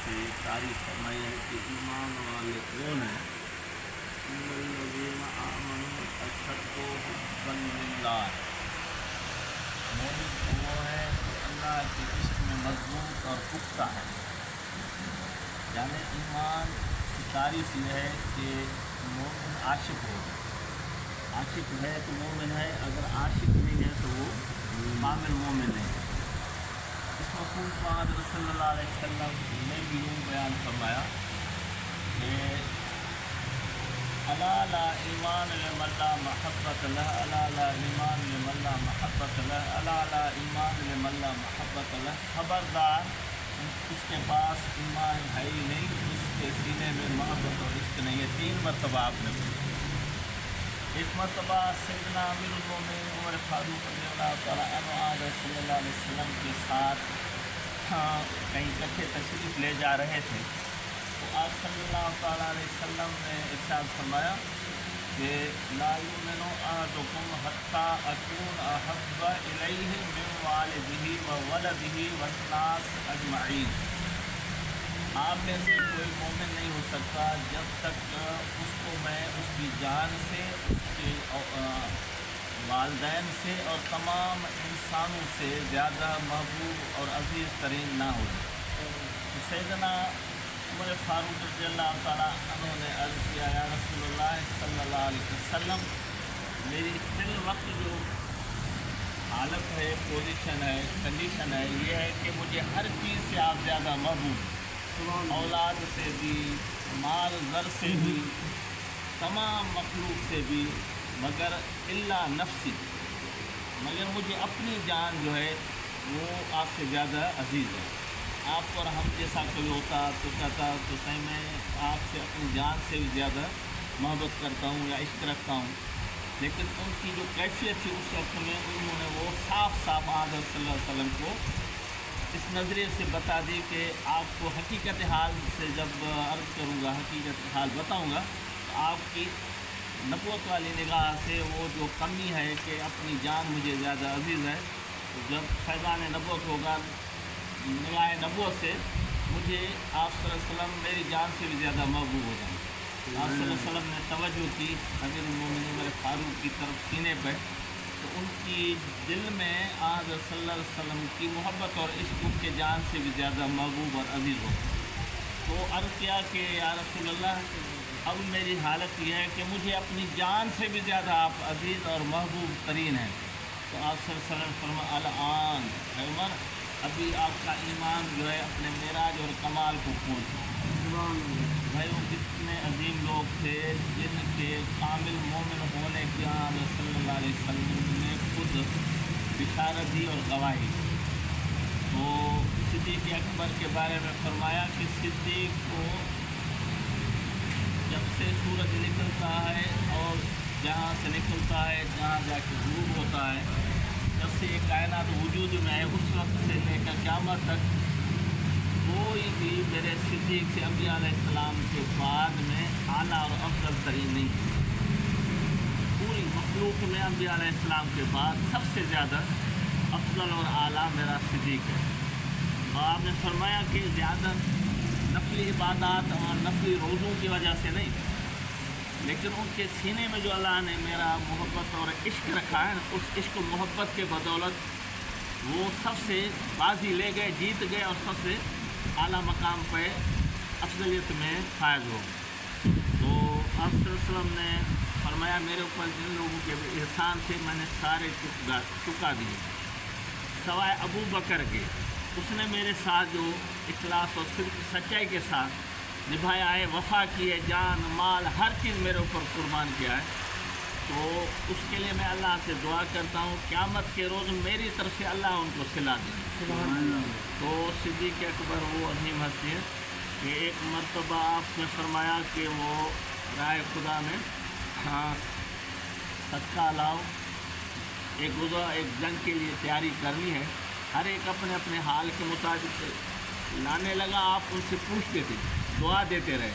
سے تعریف فرمائی ہے کہ ایمان والے کون ہیں؟ الذین آمنوا اشد حبا للہ، مومن وہ ہے کہ اللہ کے عشق میں مضبوط اور پختہ ہے۔ یعنی ایمان کی تعریف یہ ہے کہ مومن عاشق ہو، عاشق ہے تو مومن ہے، اگر عاشق نہیں ہے تو وہ کامل مومن ہے۔ اس مفہوم کو حضرت صلی اللہ علیہ وسلم نے بھی یوں بیان فرمایا کہ الا لا ایمان لمن لا محبت لہ، الا لا ایمان لمن لا محبت لہ، الا لا ایمان لمن لا محبت لہ، خبردار اس کے پاس ایمان ہے ہی نہیں، اس کے سینے میں محبت اور عشق نہیں ہے۔ 3 مرتبہ آپ نے بولا۔ ایک مرتبہ سیدنا امیر المومنین عمر فاروق رضی اللہ تعالیٰ عنہ صلی اللہ علیہ وسلم کے ساتھ کہیں کٹھے تشریف لے جا رہے تھے، تو آپ صلی اللہ تعالیٰ علیہ وسلم نے ارشاد فرمایا کہ لا یؤمن احدکم حتی اکون احب الیہ من والدہ وولدہ والناس اجمعین۔ آپ میں سے کوئی مومن نہیں ہو سکتا جب تک اس کو میں اس کی جان سے، اس کے والدین سے اور تمام انسانوں سے زیادہ محبوب اور عزیز ترین نہ ہو۔ تو سیدنا عمر فاروق رضی اللہ تعالیٰ عنہ نے عرض کیا، یا رسول اللہ صلی اللہ علیہ وسلم، میری فی الوقت جو حالت ہے، پوزیشن ہے، کنڈیشن ہے، یہ ہے کہ مجھے ہر چیز سے آپ زیادہ محبوب، اولاد سے بھی، مال زر سے بھی، تمام مخلوق سے بھی، مگر الا نفسی، مگر مجھے اپنی جان جو ہے وہ آپ سے زیادہ عزیز ہے۔ آپ پر ہم جیسا کوئی ہوتا تو کہتا تو صحیح میں آپ سے اپنی جان سے بھی زیادہ محبت کرتا ہوں یا عشق رکھتا ہوں، لیکن ان کی جو کیفیت تھی اس وقت میں انہوں نے وہ صاف صاف حضرت صلی اللہ علیہ وسلم کو اس نظریے سے بتا دی کہ آپ کو حقیقت حال سے جب عرض کروں گا، حقیقت حال بتاؤں گا، تو آپ کی نبوت والی نگاہ سے وہ جو کمی ہے کہ اپنی جان مجھے زیادہ عزیز ہے، تو جب فیضان نبوت ہوگا، نگاہ نبوت سے مجھے آپ صلی اللہ علیہ وسلم میری جان سے بھی زیادہ محبوب ہو جائیں۔ آپ صلی اللہ علیہ وسلم نے توجہ کی امیر المومنین عمر فاروق کی طرف سینے پہ، تو ان کی دل میں آج صلی اللہ علیہ وسلم کی محبت اور عشق ان کے جان سے بھی زیادہ محبوب اور عزیز ہو۔ تو عرض کیا کہ یا رسول اللہ، اب میری حالت یہ ہے کہ مجھے اپنی جان سے بھی زیادہ آپ عزیز اور محبوب ترین ہیں۔ تو آپ صلی اللہ علیہ وسلم فرمایا، الآن اے عمر، ابھی آپ کا ایمان جو ہے اپنے معراج اور کمال کو پہنچا۔ بھائی وہ کتنے عظیم لوگ تھے جن کے کامل مومن ہونے کی حضرت صلی اللہ علیہ وسلم نے خود بشارت دی اور گواہی۔ تو صدیق اکبر کے بارے میں فرمایا کہ صدیق کو جب سے سورج نکلتا ہے اور جہاں سے نکلتا ہے جہاں جا کے غروب ہوتا ہے، جب سے یہ کائنات وجود میں ہے، اس وقت سے لے کر قیامت تک کوئی بھی میرے صدیق سے انبیاء علیہ السلام کے بعد میں اعلیٰ اور افضل ترین نہیں ہے۔ پوری مخلوق میں انبیاء علیہ السلام کے بعد سب سے زیادہ افضل اور اعلیٰ میرا صدیق ہے۔ اور آپ نے فرمایا کہ زیادہ نفلی عبادات اور نفلی روزوں کی وجہ سے نہیں، لیکن ان کے سینے میں جو اللہ نے میرا محبت اور عشق رکھا ہے، اس عشق و محبت کے بدولت وہ سب سے بازی لے گئے، جیت گئے اور سب سے اعلیٰ مقام پہ افضلیت میں فائز ہو گئے۔ تو آپ صلی اللہ علیہ وسلم نے فرمایا، میرے اوپر جن لوگوں کے احسان تھے میں نے سارے چکا دیے، سوائے ابو بکر کے۔ اس نے میرے ساتھ جو اخلاص اور صدق سچائی کے ساتھ نبھایا ہے، وفا کی ہے، جان مال ہر چیز میرے اوپر قربان کیا ہے، تو اس کے لیے میں اللہ سے دعا کرتا ہوں قیامت کے روز میری طرف سے اللہ ان کو صلا دے۔ تو صدیق اکبر وہ عظیم ہستی ہے کہ ایک مرتبہ آپ نے فرمایا کہ وہ رائے خدا میں صدقہ لاؤ، ایک جنگ کے لیے تیاری کرنی ہے، ہر ایک اپنے اپنے حال کے مطابق لانے لگا۔ آپ ان سے پوچھتے تھے، دعا دیتے رہے۔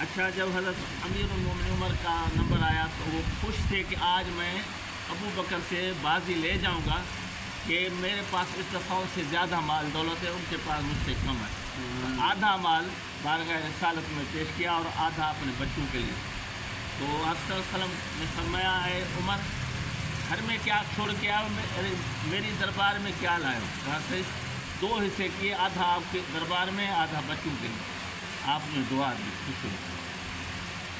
اچھا، جب حضرت امیر المومنین عمر کا نمبر آیا تو وہ خوش تھے کہ آج میں ابو بکر سے بازی لے جاؤں گا کہ میرے پاس اس دفعہ ان سے زیادہ مال دولت ہے، ان کے پاس مجھ سے کم ہے۔ آدھا مال بارگاہ رسالت میں پیش کیا اور آدھا اپنے بچوں کے لیے. تو حضرت صلی اللہ علیہ وسلم نے فرمایا ہے عمر گھر میں کیا چھوڑ کے آؤ, میری دربار میں کیا لائے ہو؟ سے 2 حصے کیے, آدھا آپ کے دربار میں, آدھا بچوں کے لیے. آپ نے دعا دی خوشی.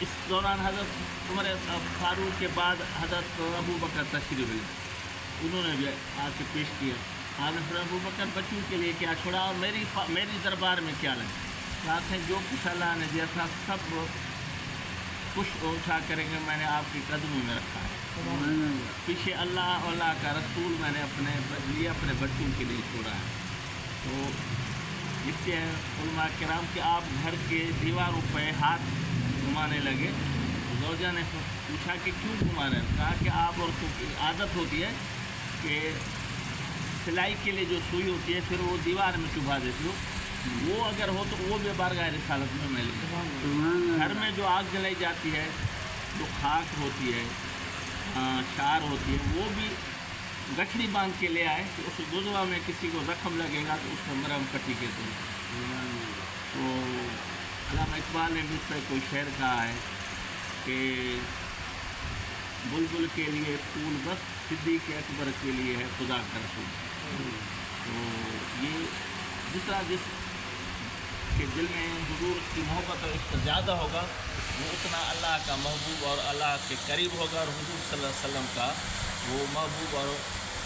اس دوران حضرت عمر فاروق کے بعد حضرت ابو بکر تشریف لے, انہوں نے بھی آ کے پیش کیا. آپ نے پھر ابو بکر بچوں کے لیے کیا چھوڑا اور میری دربار میں کیا لگا؟ آپ نے جو کچھ اللہ نے دیا تھا سب کچھ اٹھا کریں گے میں نے آپ کے قدموں میں رکھا ہے. پیچھے اللہ کا رسول میں نے اپنے بچوں کے لیے چھوڑا ہے. تو لکھتے ہیں علماء کرام کہ آپ گھر کے دیواروں پہ ہاتھ گھمانے لگے. زوجہ نے پوچھا کہ کیوں گھما رہے ہیں؟ کہا کہ آپ عورتوں کی عادت ہوتی ہے کہ سلائی کے لیے جو سوئی ہوتی ہے پھر وہ دیوار میں چبھا دیتی ہو, وہ اگر ہو تو وہ بھی بارگاہ رسالت میں ملے. گھر میں جو آگ جلائی جاتی ہے, جو خاک ہوتی ہے, چار ہوتی ہے, وہ بھی گٹھڑی باندھ کے لے آئے کہ اس گزوا میں کسی کو زخم لگے گا تو اس کو مرہم پٹی کہتے ہیں. تو علامہ اقبال نے بھی اس پہ کوئی شعر کہا ہے کہ بلبل کے لیے پھول بس صدیق اکبر کے لیے ہے خدا کا رسول. تو یہ جس کے دل میں حضور کی محبت اور عشق زیادہ ہوگا وہ اتنا اللہ کا محبوب اور اللہ کے قریب ہوگا, اور حضور صلی اللہ علیہ وسلم کا وہ محبوب اور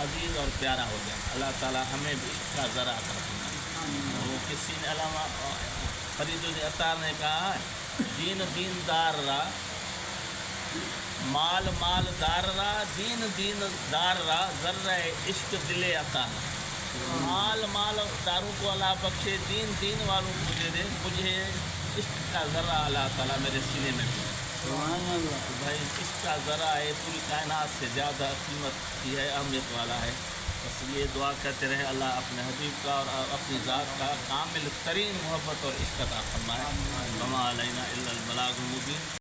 عزیز اور پیارا ہو جائے. اللہ تعالی ہمیں بھی اس کا ذرا عطا فرمائے. وہ کسی نے علامہ فرید العطار نے کہا دین دار را مال دار را دین دار را ذرہ عشق دل عطا. مال داروں کو اللہ بخشے, دین والوں کو مجھے دے, مجھے عشق کا ذرہ اللہ تعالیٰ میرے سینے میں دے. بھائی عشق کا ذرہ ہے, پوری کائنات سے زیادہ قیمت کی ہے, اہمیت والا ہے. بس یہ دعا کرتے رہے اللہ اپنے حبیب کا اور اپنی ذات کا کامل ترین محبت اور عشق عطا فرمائے. وما علینا الا البلاغ المبین.